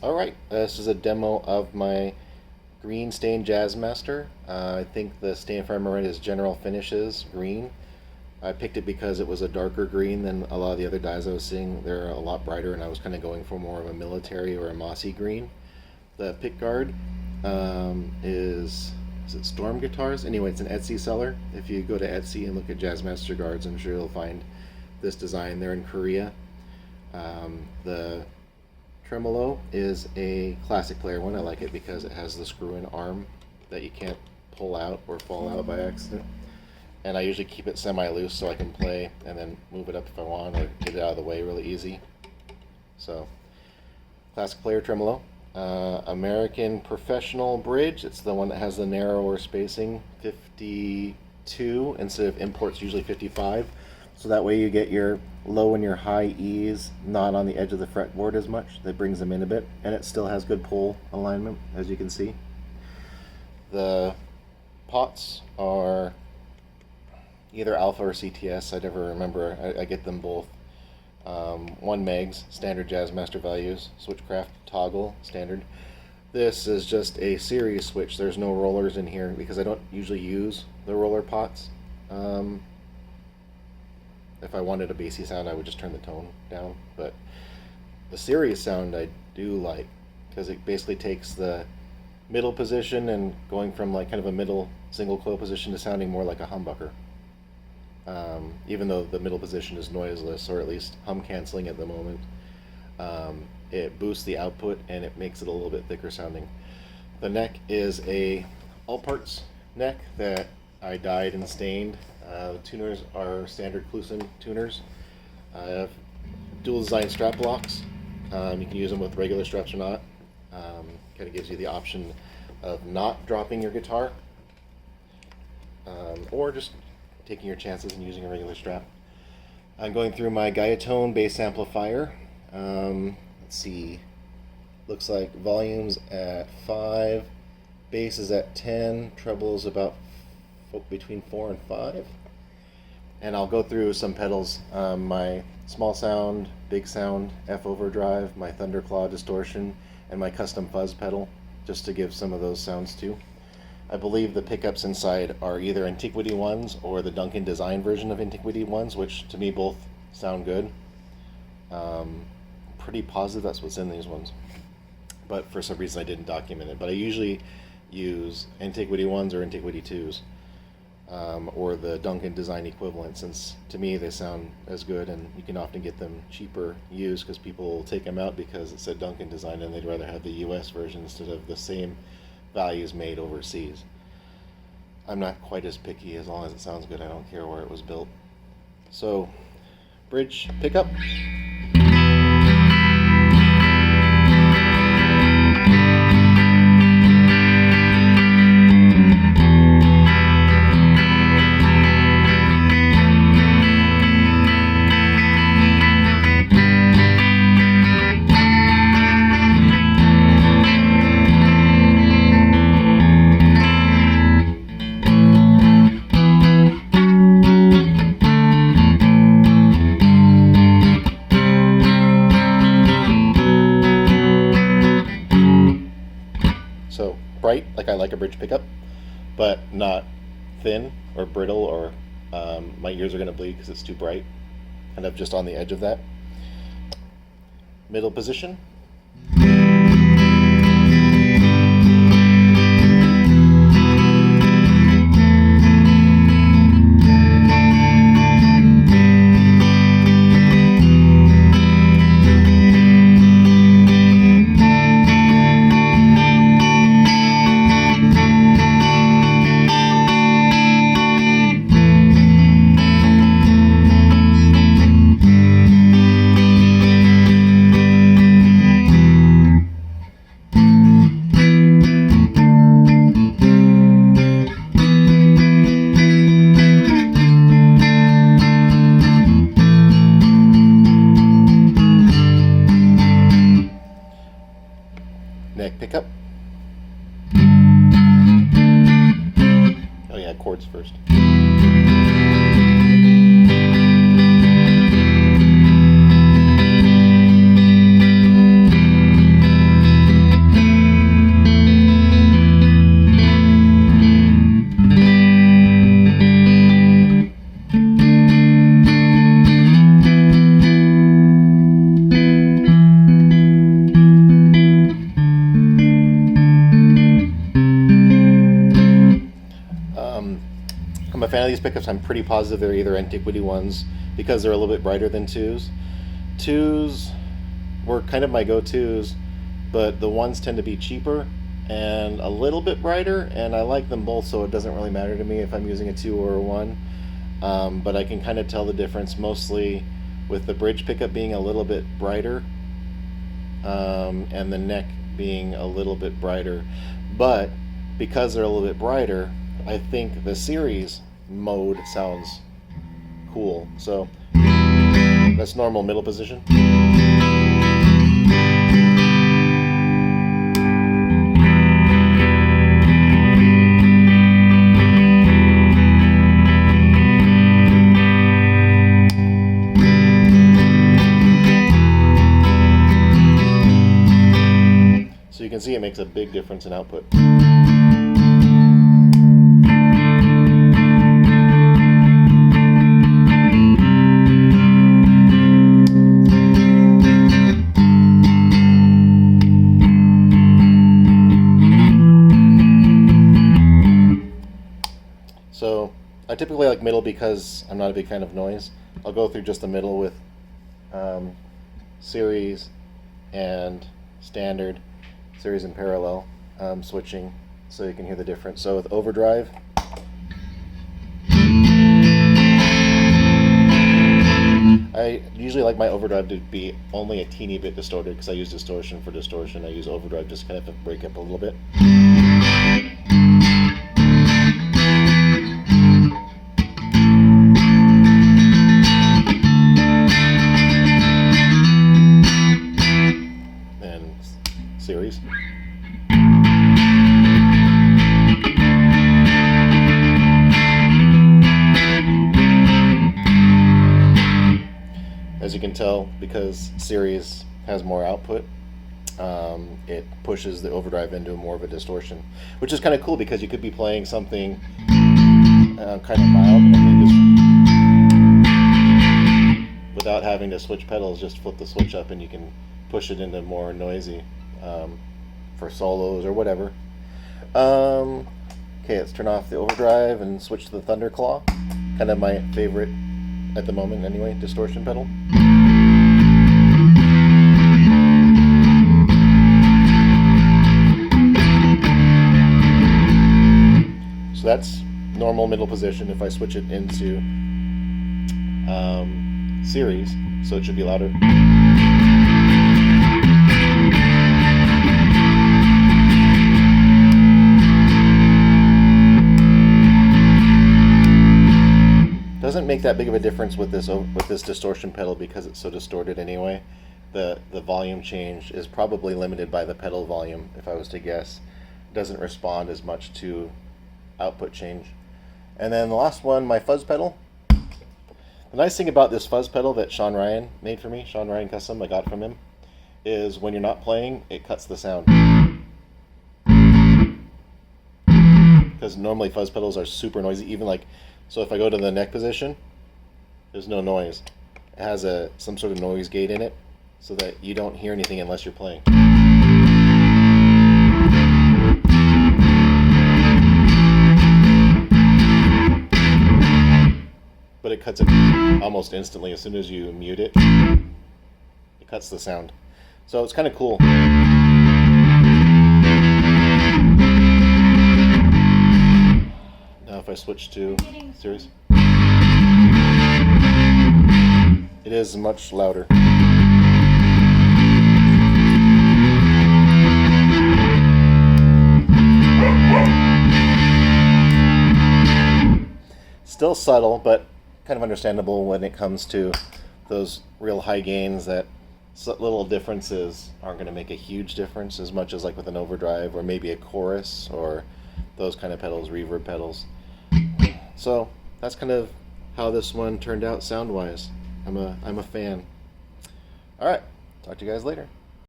Alright, this is a demo of my green stained Jazzmaster. I think the stain primer is General Finishes green. I picked it because it was a darker green than a lot of the other dyes I was seeing. They're a lot brighter, and I was kind of going for more of a military or a mossy green. The pickguard is it Storm Guitars? Anyway, it's an Etsy seller. If you go to Etsy and look at Jazzmaster guards, I'm sure you'll find this design. They're in Korea. The tremolo is a classic player one. I like it because it has the screw-in arm that you can't pull out or fall out by accident. And I usually keep it semi-loose so I can play and then move it up if I want, or get it out of the way really easy. So, classic player tremolo. American Professional bridge. It's the one that has the narrower spacing, 52 instead of imports usually 55. So that way you get your low and your high E's not on the edge of the fretboard as much. That brings them in a bit, and it still has good pull alignment, as you can see. The pots are either Alpha or CTS. I never remember. I get them both. 1 megs, standard Jazzmaster values. Switchcraft toggle, standard. This is just a series switch. There's no rollers in here because I don't usually use the roller pots. If I wanted a bassy sound, I would just turn the tone down. But the series sound I do like, because it basically takes the middle position and going from like kind of a middle single coil position to sounding more like a humbucker. Even though the middle position is noiseless, or at least hum canceling at the moment, it boosts the output and it makes it a little bit thicker sounding. The neck is a all parts neck that I dyed and stained. The tuners are standard Kluson tuners. I have dual design strap locks. You can use them with regular straps or not. Kind of gives you the option of not dropping your guitar, or just taking your chances and using a regular strap. I'm going through my Gaiatone bass amplifier. Let's see, looks like volume's at 5, bass is at 10, treble's about between 4 and 5. And I'll go through some pedals, my small sound, big sound, F overdrive, my Thunderclaw distortion, and my custom fuzz pedal, just to give some of those sounds too. I believe the pickups inside are either Antiquity ones or the Duncan design version of Antiquity ones, which to me both sound good. Pretty positive that's what's in these ones, but for some reason I didn't document it. But I usually use Antiquity ones or Antiquity 2s, or the Duncan design equivalent, since to me they sound as good, and you can often get them cheaper used because people will take them out because it said Duncan design and they'd rather have the US version instead of the same values made overseas. I'm not quite as picky. As long as it sounds good, I don't care where it was built. So, bridge pickup. So bright, like I like a bridge pickup, but not thin or brittle, or my ears are going to bleed because it's too bright. Kind of just on the edge of that. Middle position. Neck pickup. Oh yeah, chords first. fan of these pickups. I'm pretty positive they're either Antiquity ones because they're a little bit brighter than twos. Twos were kind of my go-tos, but the ones tend to be cheaper and a little bit brighter, and I like them both, so it doesn't really matter to me if I'm using a 2 or a 1. But I can kind of tell the difference mostly with the bridge pickup being a little bit brighter and the neck being a little bit brighter. But because they're a little bit brighter, I think the series mode sounds cool. So that's normal middle position. So you can see it makes a big difference in output. So I typically like middle because I'm not a big fan of noise. I'll go through just the middle with series and standard, series and parallel switching, so you can hear the difference. So with overdrive, I usually like my overdrive to be only a teeny bit distorted because I use distortion for distortion. I use overdrive just kind of to break up a little bit. And series. As you can tell, because series has more output, it pushes the overdrive into more of a distortion, which is kind of cool because you could be playing something kind of mild and then just, without having to switch pedals, just flip the switch up and you can push it into more noisy for solos or whatever. Okay, let's turn off the overdrive and switch to the Thunderclaw. Kind of my favorite at the moment anyway, distortion pedal. So that's normal middle position. If I switch it into series, so it should be louder. Doesn't make that big of a difference with this distortion pedal because it's so distorted anyway. The volume change is probably limited by the pedal volume, if I was to guess. It doesn't respond as much to output change. And then the last one, my fuzz pedal. The nice thing about this fuzz pedal that Sean Ryan made for me, Sean Ryan Custom, I got from him, is when you're not playing, it cuts the sound. Because normally fuzz pedals are super noisy, even like, so if I go to the neck position, there's no noise. It has some sort of noise gate in it so that you don't hear anything unless you're playing. But it cuts it almost instantly. As soon as you mute it, it cuts the sound. So it's kind of cool. Now if I switch to series, it is much louder. Still subtle, but kind of understandable when it comes to those real high gains that little differences aren't going to make a huge difference as much as like with an overdrive or maybe a chorus or those kind of pedals, reverb pedals. So that's kind of how this one turned out sound-wise. I'm a fan. All right, talk to you guys later.